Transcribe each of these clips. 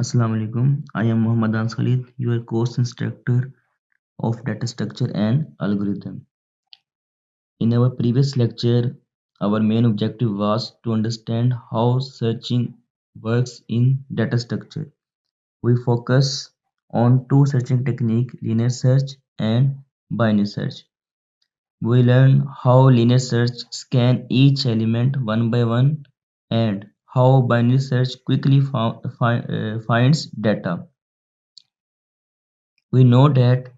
Assalamu alaikum. I am Muhammad Ans Khalid, your course instructor of data structure and algorithm. In our previous lecture, our main objective was to understand how searching works in data structure. We focus on two searching techniques, linear search and binary search. We learn how linear search scan each element one by one and how binary search quickly finds data. We know that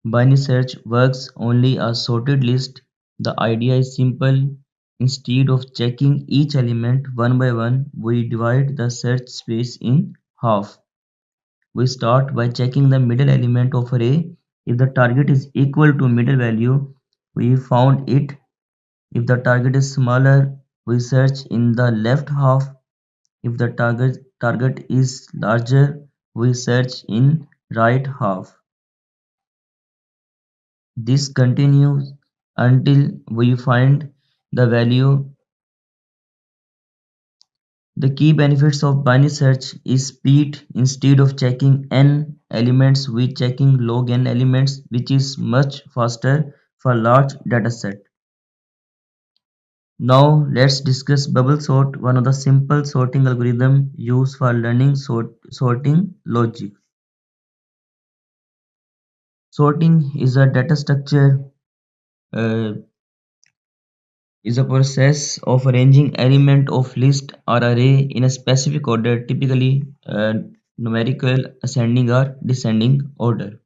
binary search works only a sorted list. The idea is simple. Instead of checking each element one by one, we divide the search space in half. We start by checking the middle element of array. If the target is equal to middle value, we found it. If the target is smaller, we search in the left half. If the target is larger, we search in right half. This continues until we find the value. The key benefits of binary search is speed. Instead of checking n elements, we checking log n elements, which is much faster for large dataset. Now let's discuss bubble sort, one of the simple sorting algorithm used for learning sorting logic. Sorting is a data structure uh, is a process of arranging element of list or array in a specific order, typically numerical ascending or descending order.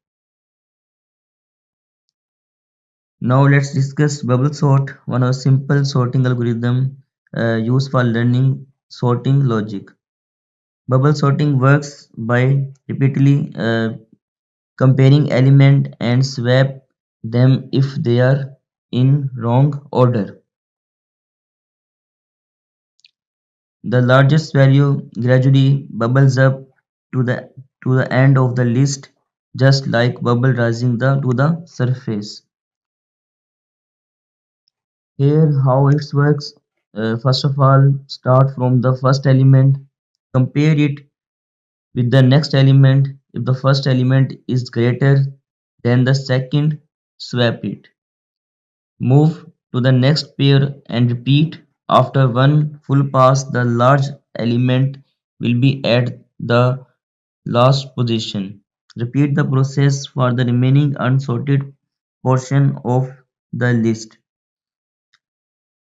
Now let's discuss bubble sort, one of simple sorting algorithm used for learning sorting logic. Bubble sorting works by repeatedly comparing element and swap them if they are in wrong order. The largest value gradually bubbles up to the end of the list, just like bubble rising to the surface. Here how it works. First of all, start from the first element, compare it with the next element. If the first element is greater than the second, swap it. Move to the next pair and repeat. After one full pass, the large element will be at the last position. Repeat the process for the remaining unsorted portion of the list.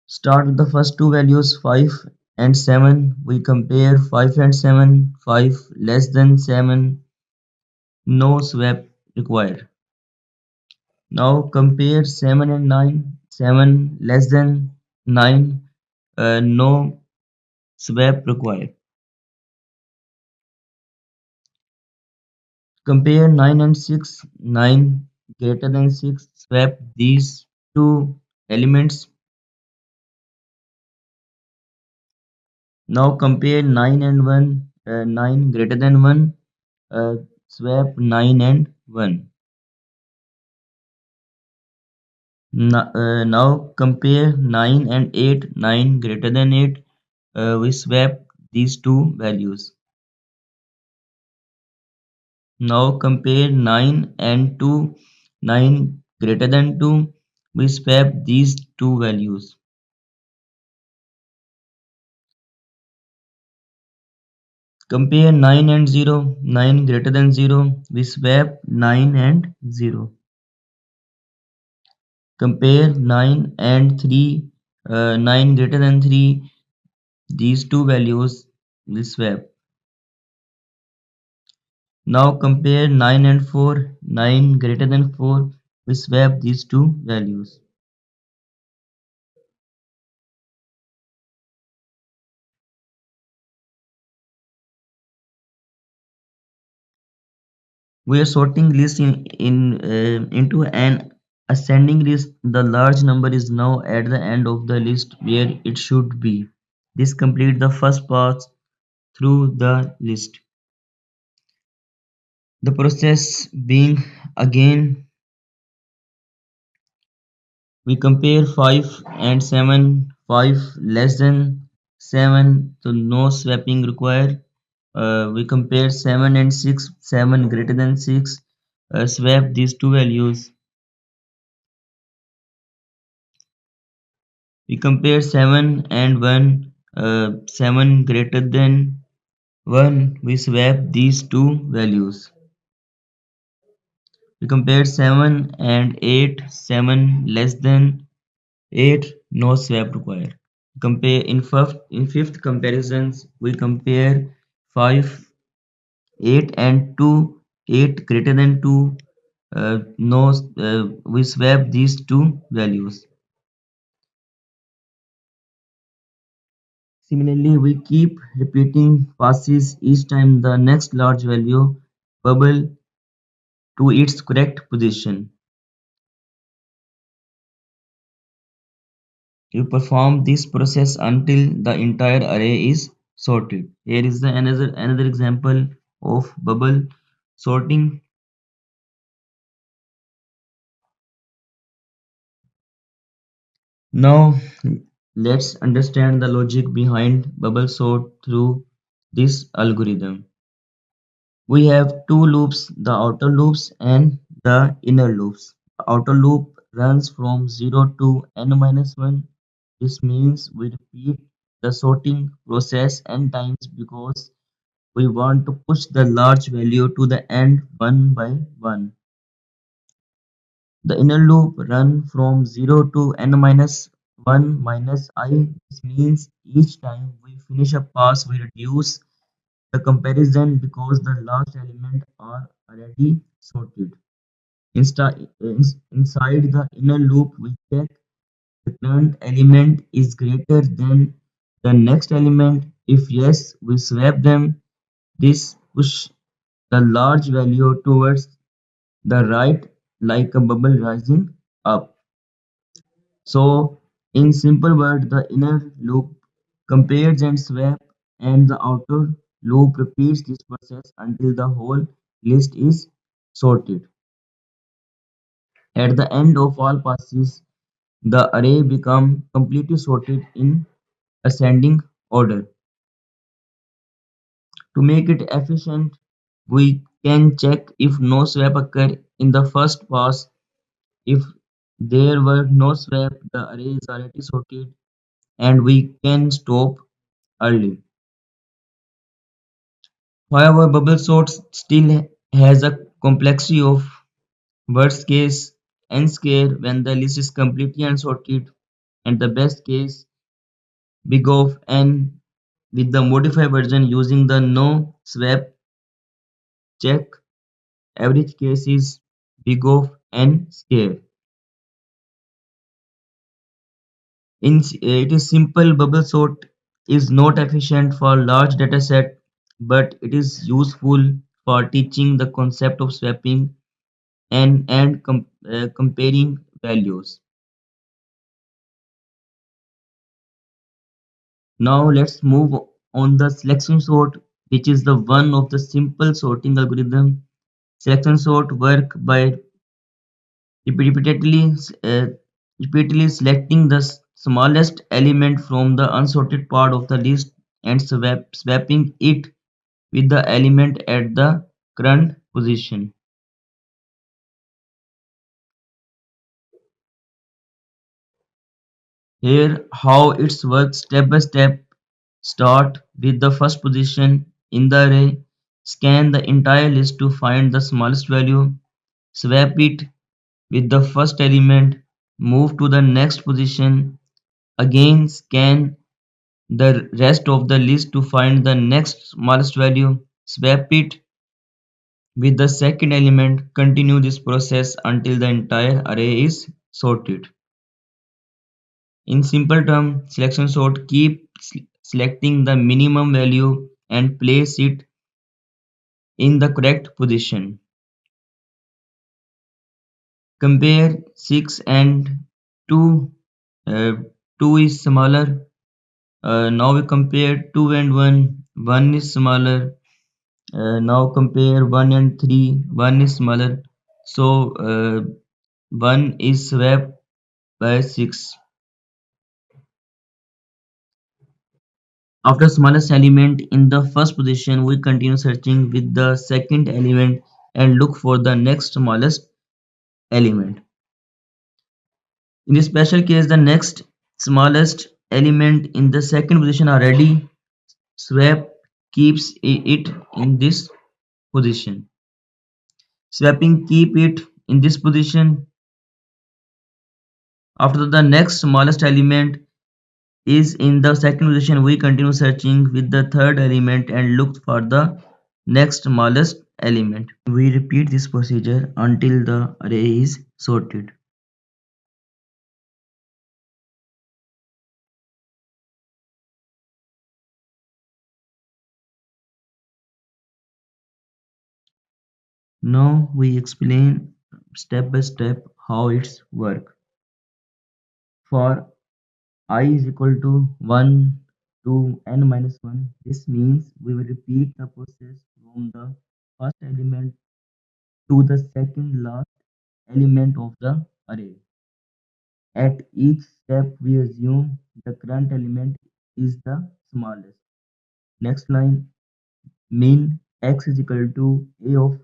Start with the first two values 5 and 7. We compare 5 and 7. 5 less than 7. No swap required. Now compare 7 and 9. 7 less than 9. No swap required. Compare 9 and 6. 9 greater than 6. Swap these two elements. Now compare 9 and 1. 9 greater than 1. Swap 9 and 1. Now compare 9 and 8. 9 greater than 8. We swap these two values. Now compare 9 and 2. 9 greater than 2. We swap these two values. Compare 9 and 0. 9 greater than 0. We swap 9 and 0. Compare 9 and 3. 9 greater than 3. These two values will swap. Now compare 9 and 4. 9 greater than 4. We swap these two values. We are sorting list into an ascending list. The large number is now at the end of the list where it should be. This completes the first pass through the list. The process being again we compare 5 and 7. 5 less than 7, so no swapping required. We compare 7 and 6, 7 greater than 6. Swap these two values. We compare 7 and 1, 7 greater than 1. We swap these two values. We compare 7 and 8, 7 less than 8, no swap required. Compare in fifth comparisons, we compare 5, 8 and 2, 8 greater than 2, no, we swap these two values. Similarly, we keep repeating passes each time the next large value bubble to its correct position. You perform this process until the entire array is sorted. Here is the another example of bubble sorting. Now let's understand the logic behind bubble sort through this algorithm. We have two loops, the outer loops and the inner loops. The outer loop runs from 0 to n minus 1. This means we repeat the sorting process n times because we want to push the large value to the end one by one. The inner loop runs from 0 to n minus 1 minus I. This means each time we finish a pass, we reduce the comparison because the last element are already sorted. Inside the inner loop, we check the current element is greater than the next element. If yes, we swap them. This push the large value towards the right like a bubble rising up. So, in simple words, the inner loop compares and swaps, and the outer loop repeats this process until the whole list is sorted. At the end of all passes, the array becomes completely sorted in ascending order. To make it efficient, we can check if no swap occur in the first pass. If there were no swap, the array is already sorted and we can stop early. However, bubble sort still has a complexity of worst case n square when the list is completely unsorted, and the best case big of n with the modified version using the no swap check. Average case is big of n square. It is simple. Bubble sort is not efficient for large dataset, but it is useful for teaching the concept of swapping and comparing values. Now let's move on the selection sort, which is the one of the simple sorting algorithm. Selection sort work by repeatedly uh, repeatedly selecting the smallest element from the unsorted part of the list and swapping it with the element at the current position. Here how it works step by step. Start with the first position in the array, scan the entire list to find the smallest value, swap it with the first element, move to the next position, again scan the rest of the list to find the next smallest value, swap it with the second element, continue this process until the entire array is sorted. In simple terms, selection sort keeps selecting the minimum value and place it in the correct position. Compare 6 and 2. Uh, 2 is smaller. Now we compare 2 and 1. 1 is smaller. Now compare 1 and 3. 1 is smaller. So 1 is swapped by 6. After smallest element in the first position, we continue searching with the second element and look for the next smallest element. In this special case, the next smallest element in the second position already swap keeps it in this position. Swapping keep it in this position. After the next smallest element is in the second position, we continue searching with the third element and look for the next smallest element. We repeat this procedure until the array is sorted. Now we explain step by step how it's work. For I is equal to 1 to n minus 1, this means we will repeat the process from the first element to the second last element of the array. At each step, we assume the current element is the smallest. Next line, mean x is equal to a of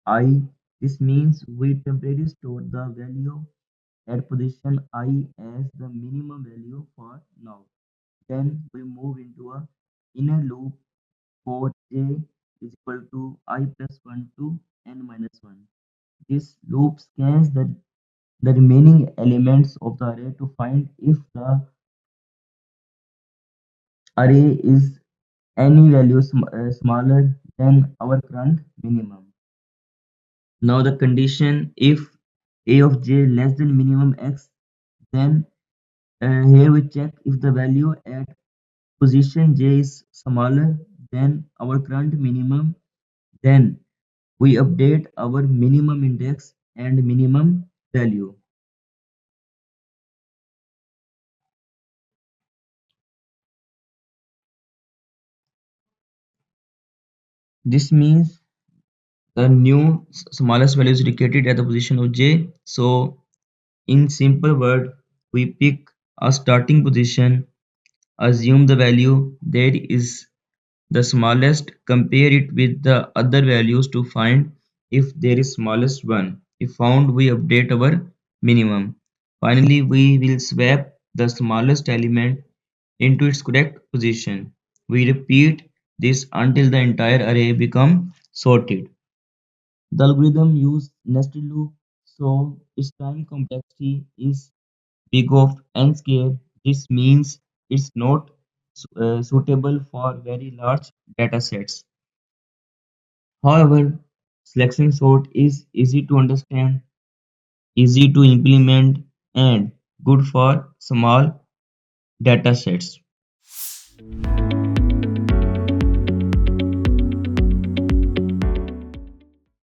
I. This means we temporarily store the value at position I as the minimum value for now. Then we move into a inner loop for j is equal to I plus 1 to n minus 1. This loop scans the remaining elements of the array to find if the array is any value smaller than our current minimum. Now the condition if a of j less than minimum x, then here we check if the value at position j is smaller than our current minimum, then we update our minimum index and minimum value. This means the new smallest value is located at the position of j. So in simple word, we pick a starting position, assume the value there is the smallest, compare it with the other values to find if there is smallest one. If found, we update our minimum. Finally, we will swap the smallest element into its correct position. We repeat this until the entire array becomes sorted. The algorithm uses nested loop, so its time complexity is big of n square. This means it's not suitable for very large data sets. However, selection sort is easy to understand, easy to implement, and good for small data sets.